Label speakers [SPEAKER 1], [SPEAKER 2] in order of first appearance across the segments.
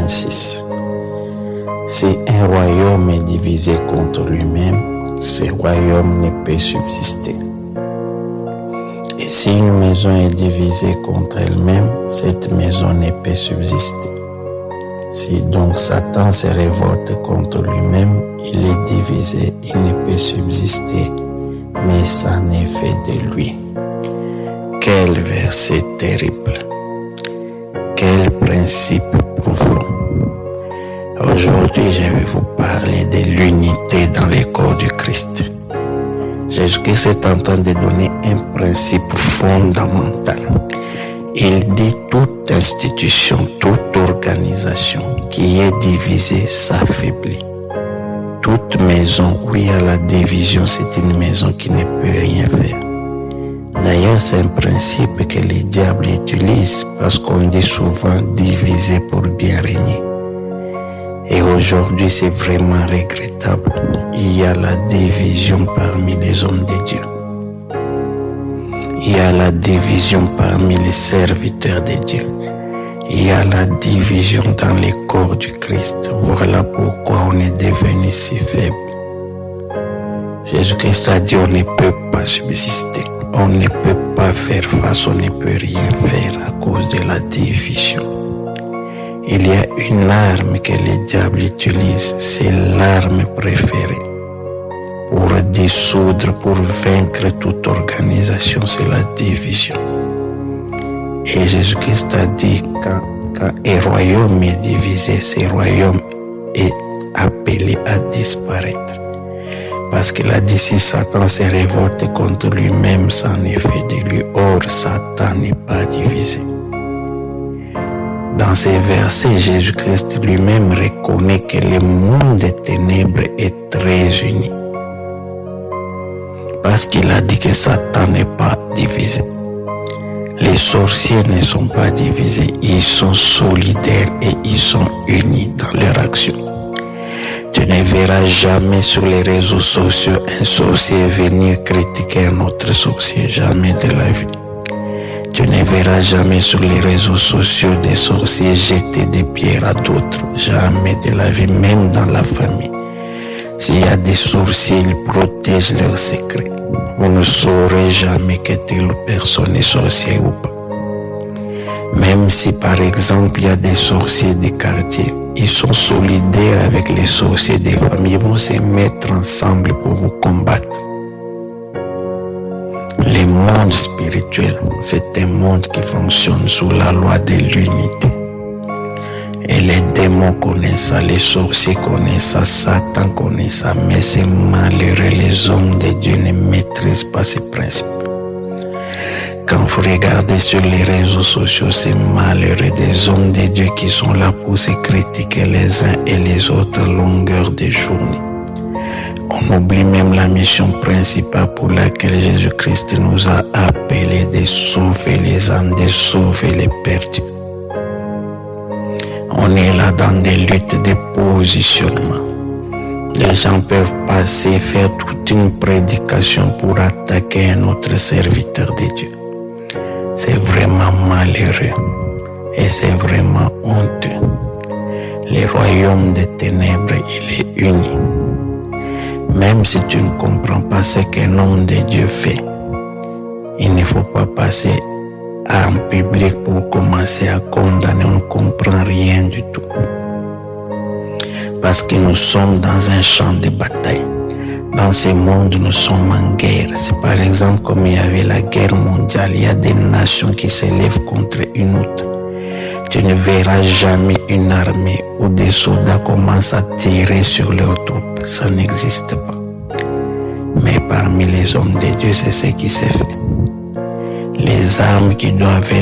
[SPEAKER 1] 26. Si un royaume est divisé contre lui-même, ce royaume ne peut subsister. Et si une maison est divisée contre elle-même, cette maison ne peut subsister. Si donc Satan se révolte contre lui-même, il est divisé, il ne peut subsister, mais ça n'est fait de lui. Quel verset terrible! Quel principe profond! Aujourd'hui, je vais vous parler de l'unité dans le corps du Christ. Jésus-Christ est en train de donner un principe fondamental. Il dit toute institution, toute organisation qui est divisée s'affaiblit. Toute maison où il y a la division, c'est une maison qui ne peut rien faire. D'ailleurs, c'est un principe que les diables utilisent parce qu'on dit souvent diviser pour bien régner. Et aujourd'hui, c'est vraiment regrettable. Il y a la division parmi les hommes de Dieu. Il y a la division parmi les serviteurs de Dieu. Il y a la division dans le corps du Christ. Voilà pourquoi on est devenu si faible. Jésus-Christ a dit on ne peut pas subsister. On ne peut pas faire face, on ne peut rien faire à cause de la division. Il y a une arme que les diables utilisent, c'est l'arme préférée. Pour dissoudre, pour vaincre toute organisation, c'est la division. Et Jésus-Christ a dit quand un royaume est divisé, ce royaume est appelé à disparaître. Parce qu'il a dit si Satan se révolte contre lui-même, ça en est fait de lui. Or, Satan n'est pas divisé. Dans ces versets, Jésus-Christ lui-même reconnaît que le monde des ténèbres est très uni. Parce qu'il a dit que Satan n'est pas divisé. Les sorciers ne sont pas divisés, ils sont solidaires et ils sont unis dans leur action. Tu ne verras jamais sur les réseaux sociaux un sorcier venir critiquer un autre sorcier, jamais de la vie. Tu ne verras jamais sur les réseaux sociaux des sorciers jeter des pierres à d'autres, jamais de la vie, même dans la famille. S'il y a des sorciers, ils protègent leurs secrets. Vous ne saurez jamais que telle personne est sorcière ou pas. Même si par exemple il y a des sorciers des quartiers, ils sont solidaires avec les sorciers des familles, ils vont se mettre ensemble pour vous combattre. Le monde spirituel, c'est un monde qui fonctionne sous la loi de l'unité. Et les démons connaissent ça, les sorciers connaissent ça, Satan connaît ça, mais c'est malheureux, les hommes de Dieu ne maîtrisent pas ces principes. Quand vous regardez sur les réseaux sociaux, c'est malheureux des hommes de Dieu qui sont là pour se critiquer les uns et les autres à longueur de journée. On oublie même la mission principale pour laquelle Jésus-Christ nous a appelés de sauver les âmes, de sauver les perdus. On est là dans des luttes de positionnement. Les gens peuvent passer, faire toute une prédication pour attaquer un autre serviteur de Dieu. C'est vraiment malheureux et c'est vraiment honteux. Le royaume des ténèbres, il est uni. Même si tu ne comprends pas ce qu'un homme de Dieu fait, il ne faut pas passer en public pour commencer à condamner. On ne comprend rien du tout. Parce que nous sommes dans un champ de bataille. Dans ce monde, nous sommes en guerre. C'est par exemple comme il y avait la guerre mondiale. Il y a des nations qui s'élèvent contre une autre. Tu ne verras jamais une armée où des soldats commencent à tirer sur leurs troupes. Ça n'existe pas. Mais parmi les hommes de Dieu, c'est ce qui s'est fait. Les armes qui doivent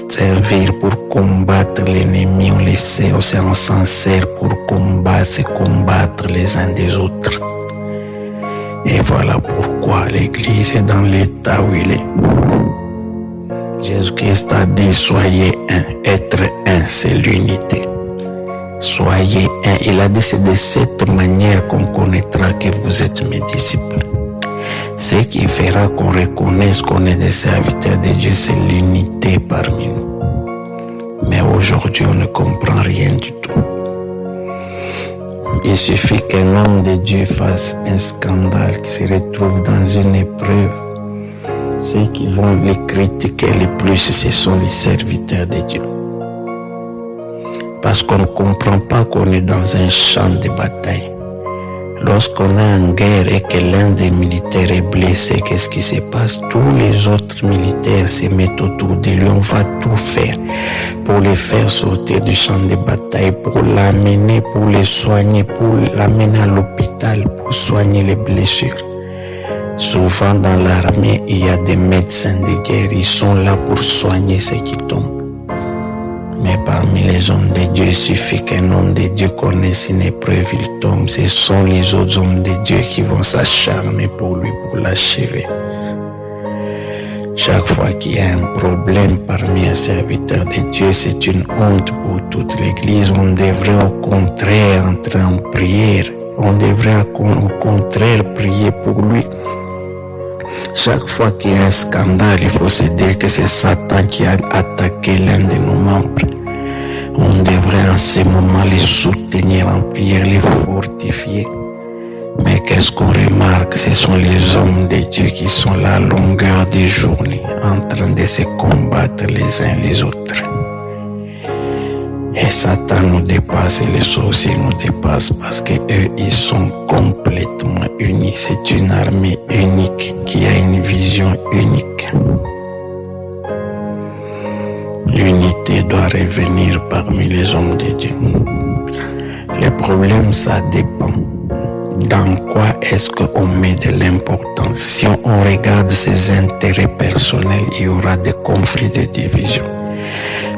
[SPEAKER 1] servir pour combattre l'ennemi, on s'en sert pour combattre les uns des autres. Et voilà pourquoi l'Église est dans l'état où il est. Jésus-Christ a dit, soyez un. Être un, c'est l'unité. Soyez un. Il a dit, c'est de cette manière qu'on connaîtra que vous êtes mes disciples. Ce qui fera qu'on reconnaisse qu'on est des serviteurs de Dieu, c'est l'unité parmi nous. Mais aujourd'hui, on ne comprend rien du tout. Il suffit qu'un homme de Dieu fasse un scandale, qui se retrouve dans une épreuve. Ceux qui vont les critiquer le plus, ce sont les serviteurs de Dieu. Parce qu'on ne comprend pas qu'on est dans un champ de bataille. Lorsqu'on est en guerre et que l'un des militaires est blessé, qu'est-ce qui se passe? Tous les autres militaires se mettent autour de lui. On va tout faire pour le faire sortir du champ de bataille, pour l'amener, pour le soigner, pour l'amener à l'hôpital, pour soigner les blessures. Souvent dans l'armée, il y a des médecins de guerre. Ils sont là pour soigner ceux qui tombent. Mais parmi les hommes de Dieu, il suffit qu'un homme de Dieu connaisse une épreuve, il tombe. Ce sont les autres hommes de Dieu qui vont s'acharner pour lui, pour l'achever. Chaque fois qu'il y a un problème parmi un serviteur de Dieu, c'est une honte pour toute l'Église. On devrait au contraire entrer en prière. On devrait au contraire prier pour lui. Chaque fois qu'il y a un scandale, il faut se dire que c'est Satan qui a attaqué l'un de nos membres. On devrait en ce moment les soutenir en prière, les fortifier. Mais qu'est-ce qu'on remarque? Ce sont les hommes de Dieu qui sont là à longueur des journées, en train de se combattre les uns les autres. Et Satan nous dépasse et les sorciers nous dépassent parce qu'eux, ils sont complètement unis. C'est une armée unique qui a une vision unique. L'unité doit revenir parmi les hommes de Dieu. Le problème, ça dépend. Dans quoi est-ce qu'on met de l'importance? Si on regarde ses intérêts personnels, il y aura des conflits de division.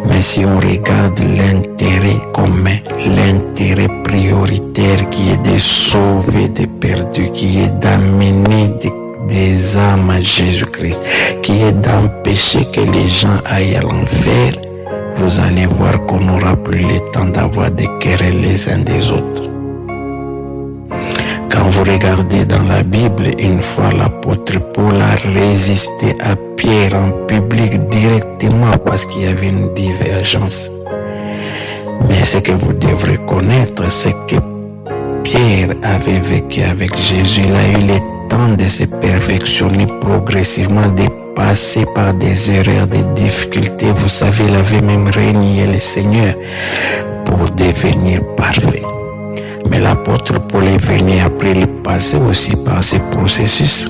[SPEAKER 1] Mais si on regarde l'intérêt commun, l'intérêt prioritaire qui est de sauver des perdus, qui est d'amener des âmes à Jésus-Christ, qui est d'empêcher que les gens aillent à l'enfer, vous allez voir qu'on n'aura plus le temps d'avoir des querelles les uns des autres. Quand vous regardez dans la Bible, une fois l'apôtre Paul a résisté à Pierre en public directement parce qu'il y avait une divergence. Mais ce que vous devrez connaître, c'est que Pierre avait vécu avec Jésus. Il a eu le temps de se perfectionner progressivement, de passer par des erreurs, des difficultés. Vous savez, il avait même renié le Seigneur pour devenir parfait. Mais l'apôtre Paul est venu après le passer aussi par ce processus.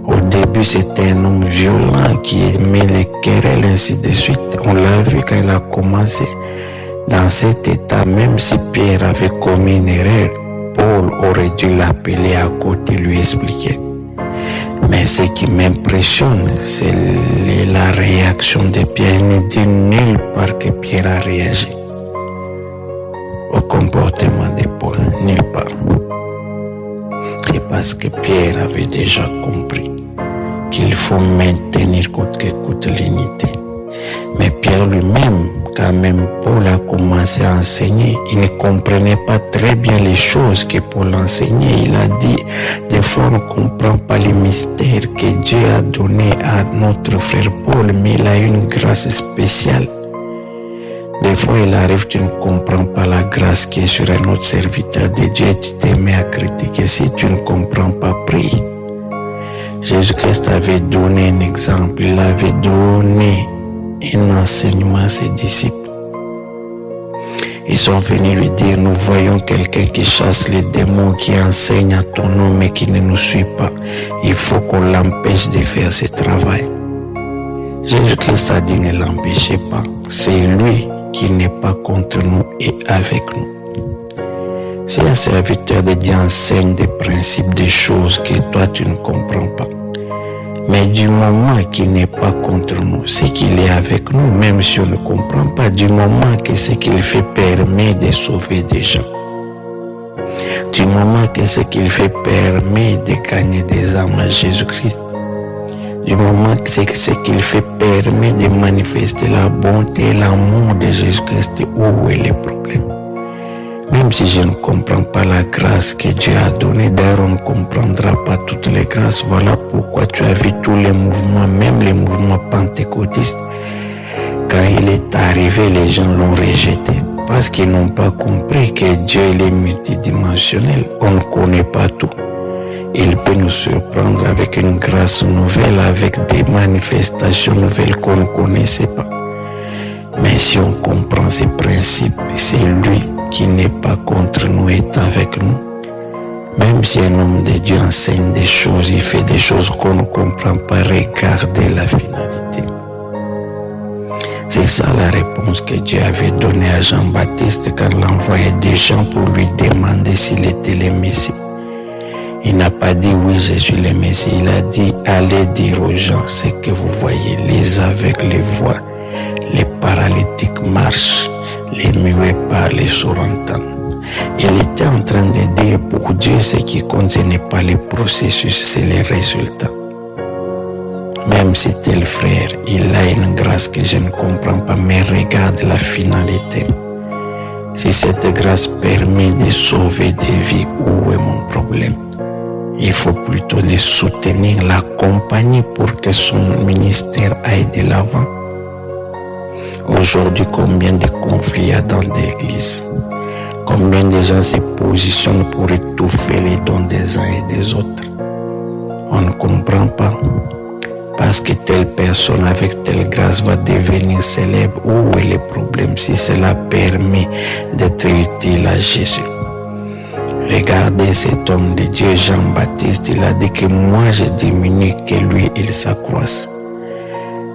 [SPEAKER 1] Au début, c'était un homme violent qui aimait les querelles, ainsi de suite. On l'a vu quand il a commencé. Dans cet état, même si Pierre avait commis une erreur, Paul aurait dû l'appeler à côté et lui expliquer. Mais ce qui m'impressionne, c'est la réaction de Pierre. Il ne dit nulle part que Pierre a réagi au comportement de Paul, nulle part. C'est parce que Pierre avait déjà compris qu'il faut maintenir coûte que coûte l'unité. Mais Pierre lui-même, quand même Paul a commencé à enseigner, il ne comprenait pas très bien les choses que Paul enseignait. Il a dit, des fois on ne comprend pas les mystères que Dieu a donnés à notre frère Paul, mais il a une grâce spéciale. Des fois, il arrive, tu ne comprends pas la grâce qui est sur un autre serviteur de Dieu, tu te mets à critiquer. Si tu ne comprends pas, prie. Jésus-Christ avait donné un exemple, il avait donné un enseignement à ses disciples. Ils sont venus lui dire, nous voyons quelqu'un qui chasse les démons, qui enseigne à ton nom, mais qui ne nous suit pas. Il faut qu'on l'empêche de faire ce travail. Jésus-Christ a dit, ne l'empêchez pas. C'est lui qui n'est pas contre nous et avec nous. Si un serviteur de Dieu enseigne des principes, des choses que toi tu ne comprends pas, mais du moment qu'il n'est pas contre nous, c'est qu'il est avec nous, même si on ne comprend pas, du moment que ce qu'il fait permet de sauver des gens, du moment que ce qu'il fait permet de gagner des âmes à Jésus-Christ, du moment que ce qu'il fait permet de manifester la bonté et l'amour de Jésus-Christ, où est le problème? Même si je ne comprends pas la grâce que Dieu a donnée, d'ailleurs on ne comprendra pas toutes les grâces. Voilà pourquoi tu as vu tous les mouvements, même les mouvements pentecôtistes. Quand il est arrivé, les gens l'ont rejeté. parce qu'ils n'ont pas compris que Dieu il est multidimensionnel. On ne connaît pas tout. Il peut nous surprendre avec une grâce nouvelle, avec des manifestations nouvelles qu'on ne connaissait pas. Mais si on comprend ces principes, c'est lui qui n'est pas contre nous, est avec nous. Même si un homme de Dieu enseigne des choses, il fait des choses qu'on ne comprend pas, regardez la finalité. C'est ça la réponse que Dieu avait donnée à Jean-Baptiste quand il envoyait des gens pour lui demander s'il était le Messie. Il n'a pas dit oui, je suis le Messie. Il a dit allez dire aux gens ce que vous voyez. Les aveugles voient, les paralytiques marchent, les muets parlent, les sourds entendent. Il était en train de dire pour Dieu ce qui compte, ce n'est pas le processus, c'est les résultats. Même si tel frère, il a une grâce que je ne comprends pas, mais regarde la finalité. Si cette grâce permet de sauver des vies, où est mon problème? Il faut plutôt les soutenir, l'accompagner pour que son ministère aille de l'avant. Aujourd'hui, combien de conflits il y a dans l'église? Combien de gens se positionnent pour étouffer les dons des uns et des autres? On ne comprend pas. Parce que telle personne avec telle grâce va devenir célèbre. Où est le problème si cela permet d'être utile à Jésus? Regardez cet homme de Dieu, Jean-Baptiste, il a dit que moi je diminue, que lui il s'accroisse.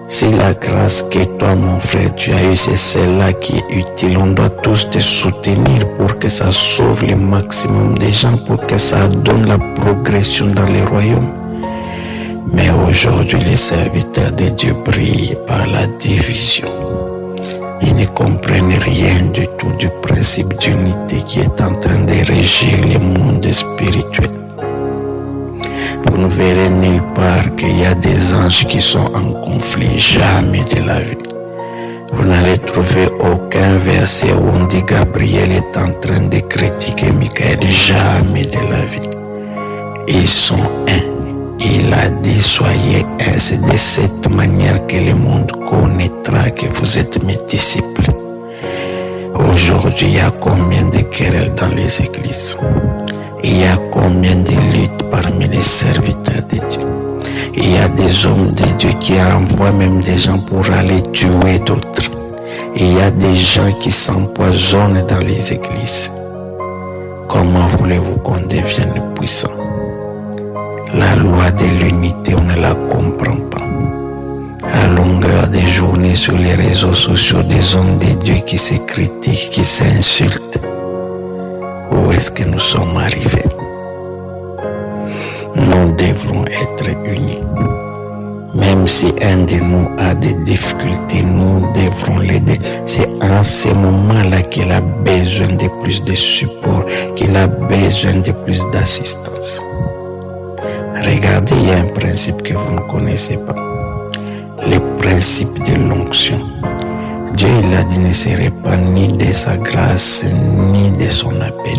[SPEAKER 1] Si la grâce que toi mon frère tu as eue, c'est celle-là qui est utile, on doit tous te soutenir pour que ça sauve le maximum de gens, pour que ça donne la progression dans le royaume. Mais aujourd'hui, les serviteurs de Dieu brillent par la division. Ils ne comprennent rien du tout du principe d'unité qui est en train de régir le monde spirituel. Vous ne verrez nulle part qu'il y a des anges qui sont en conflit, jamais de la vie. Vous n'allez trouver aucun verset où on dit Gabriel est en train de critiquer Michael, jamais de la vie. Ils sont un. Il a dit soyez un, c'est de cette manière que le monde connaîtra que vous êtes mes disciples. Aujourd'hui, il y a combien de querelles dans les églises? Il y a combien de luttes parmi les serviteurs de Dieu? Il y a des hommes de Dieu qui envoient même des gens pour aller tuer d'autres. Il y a des gens qui s'empoisonnent dans les églises. Comment voulez-vous qu'on devienne puissant? La loi de l'unité, on ne la comprend pas. À longueur de journée sur les réseaux sociaux, des hommes de Dieu qui se critiquent, qui s'insultent. Où est-ce que nous sommes arrivés? Nous devrons être unis. Même si un de nous a des difficultés, nous devrons l'aider. C'est en ce moment-là qu'il a besoin de plus de support, qu'il a besoin de plus d'assistance. Regardez, il y a un principe que vous ne connaissez pas. Le principe de l'onction. Dieu, il a dit, ne serait pas ni de sa grâce, ni de son appel.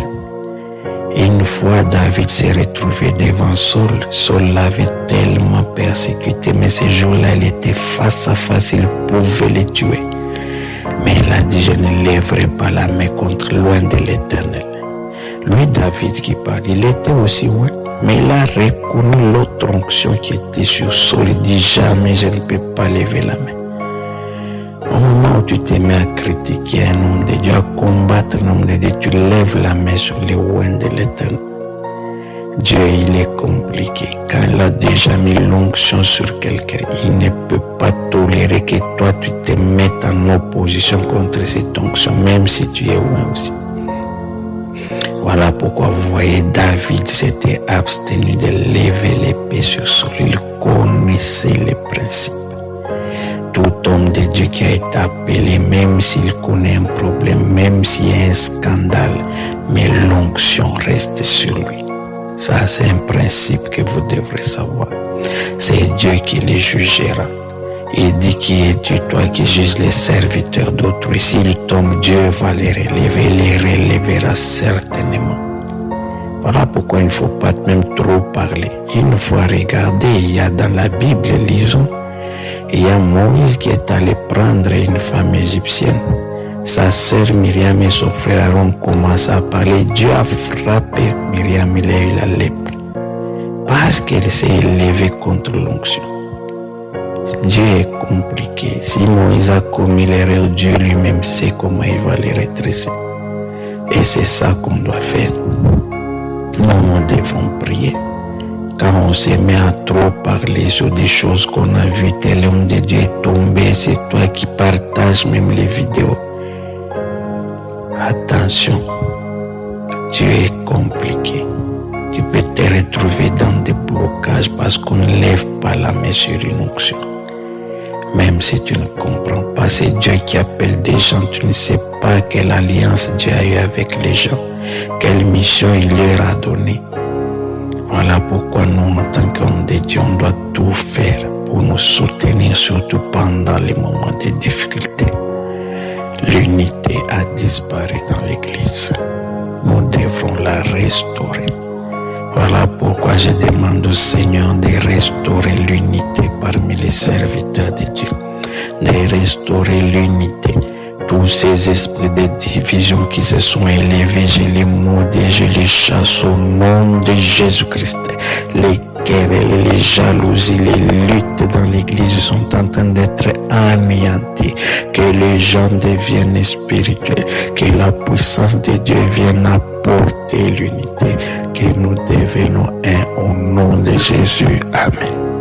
[SPEAKER 1] Une fois, David s'est retrouvé devant Saul. Saul l'avait tellement persécuté, mais ce jour-là, il était face à face, il pouvait le tuer. Mais il a dit, je ne lèverai pas la main contre loin de l'Éternel. Lui, David qui parle, il était aussi loin. Mais il a reconnu l'autre onction qui était sur Saul. Il dit jamais je ne peux pas lever la main. Au moment où tu te mets à critiquer un homme de Dieu, à combattre un homme de Dieu, tu lèves la main sur les ouins de l'Éternel. Dieu, il est compliqué. Quand il a déjà mis l'onction sur quelqu'un, il ne peut pas tolérer que toi tu te mettes en opposition contre cette onction, même si tu es ouin aussi. Voilà pourquoi vous voyez David s'était abstenu de lever l'épée sur Saul. Il connaissait les principes. Tout homme de Dieu qui a été appelé, même s'il connaît un problème, même s'il y a un scandale, mais l'onction reste sur lui. Ça, c'est un principe que vous devrez savoir. C'est Dieu qui les jugera. Il dit qui es-tu, toi qui juges les serviteurs d'autrui? S'il tombe, Dieu va les relever, les relèvera certainement. Voilà pourquoi il ne faut pas même trop parler. Une fois regardez, il y a dans la Bible, lisons, il y a Moïse qui est allé prendre une femme égyptienne. Sa sœur Myriam et son frère Aaron commencent à parler. Dieu a frappé Myriam, il a eu la lèpre parce qu'elle s'est élevée contre l'onction. Dieu est compliqué. Si Moïse a commis l'erreur, Dieu lui-même sait comment il va les redresser. Et c'est ça qu'on doit faire. Nous devons prier. Quand on se met à trop parler sur des choses qu'on a vues, tel homme de Dieu est tombé, c'est toi qui partages même les vidéos. Attention, Dieu est compliqué. Tu peux te retrouver dans des blocages parce qu'on ne lève pas la main sur une onction. Même si tu ne comprends pas, c'est Dieu qui appelle des gens, tu ne sais pas quelle alliance Dieu a eu avec les gens, quelle mission il leur a donnée. Voilà pourquoi nous, en tant qu'hommes de Dieu, on doit tout faire pour nous soutenir, surtout pendant les moments de difficulté. L'unité a disparu dans l'Église. Nous devrons la restaurer. Voilà pourquoi je demande au Seigneur de restaurer l'unité parmi les serviteurs de Dieu, de restaurer l'unité. Tous ces esprits de division qui se sont élevés, je les maudis, je les chasse au nom de Jésus-Christ. Les querelles, les jalousies, les luttes dans l'Église sont en train d'être anéanties. Que les gens deviennent spirituels, que la puissance de Dieu vienne apporter l'unité, que nous devenons un au nom de Jésus. Amen.